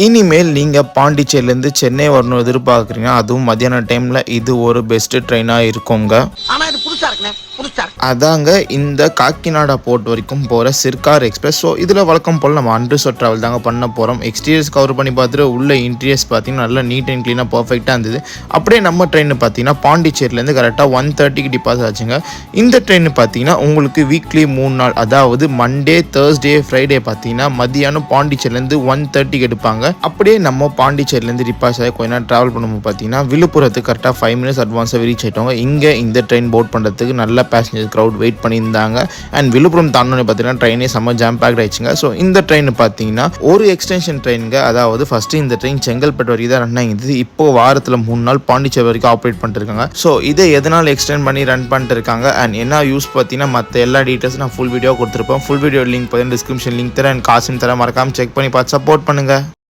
இனிமேல் நீங்கள் பாண்டிச்சேரியிலேருந்து சென்னை வரணும் எதிர்பார்க்குறீங்க, அதுவும் மத்தியான டைமில் இது ஒரு பெஸ்ட்டு ட்ரெயினாக இருக்குங்க. அதாங்க இந்த காக்கிநாடா போர்ட் வரைக்கும் போகிற சிர்கார் எக்ஸ்பிரஸ். ஸோ இதில் வழக்கம் போல் நம்ம அண்டர்ஸ்டோர் ட்ராவல் தாங்க பண்ண போகிறோம். எக்ஸ்டீரியர்ஸ் கவர் பண்ணி பார்த்துட்டு உள்ள இன்டீரியர்ஸ் பார்த்தீங்கன்னா நல்லா நீட் அண்ட் க்ளீனாக பர்ஃபெக்டாக இருந்தது. அப்படியே நம்ம ட்ரெயின் பார்த்தீங்கன்னா பாண்டிச்சேரியிலேருந்து கரெக்டாக 1:30க்கு டிபாஸ் ஆச்சுங்க. இந்த ட்ரெயின் பார்த்தீங்கன்னா உங்களுக்கு வீக்லி 3 நாள், அதாவது மண்டே, தேர்ஸ்டே, ஃப்ரைடே பார்த்தீங்கன்னா மதியானம் பாண்டிச்சேரியிலேருந்து 1:30க்கு எடுப்பாங்க. அப்படியே நம்ம பாண்டிச்சேரியிலேருந்து டிபாஸ் ஆகி கொஞ்ச நேரம் ட்ராவல் பண்ணும்போது பார்த்தீங்கன்னா விழுப்புரத்துக்கு கரெக்டாக 5 மினிட்ஸ் அட்வான்ஸாக ரீச் ஆகிட்டோங்க. இங்கே இந்த ட்ரெயின் போர்ட் பண்ணுறதுக்கு நல்ல பேசஞ்சர் க்ரௌட் வெயிட் பண்ணியிருந்தாங்க. அண்ட் விழுப்புரம் தாண்டோன்னு பார்த்தீங்கன்னா ட்ரெயினே செம்ம ஜாம் பேக்ட் ஆயிடுச்சுங்க. ஸோ இந்த ட்ரெயின் பார்த்தீங்கன்னா ஒரு எக்ஸ்டென்ஷன் ட்ரெயினுங்க. அதாவது ஃபஸ்ட்டு இந்த ட்ரெயின் செங்கல்பட்டு வரைக்கும் தான் ரன் ஆகிருந்தது. இப்போ வாரத்தில் 3 நாள் பாண்டிச்சேரி வரைக்கும் ஆப்ரேட் பண்ணிட்டு இருக்காங்க. ஸோ இதை எதனால் எக்ஸ்டெண்ட் பண்ணி ரன் பண்ணிட்டு இருக்காங்க அண்ட் என்ன யூஸ் பார்த்தீங்கன்னா மற்ற எல்லா டீட்டெயில்ஸும் நான் ஃபுல் வீடியோ கொடுத்துருப்பேன். ஃபுல் வீடியோ லிங்க் பார்த்தீங்கன்னா டிஸ்கிரிப்ஷன் லிங்க் தரேன் அண்ட் காசும் தரேன். மறக்காமல் செக் பண்ணி பார்த்து சப்போர்ட் பண்ணுங்கள்.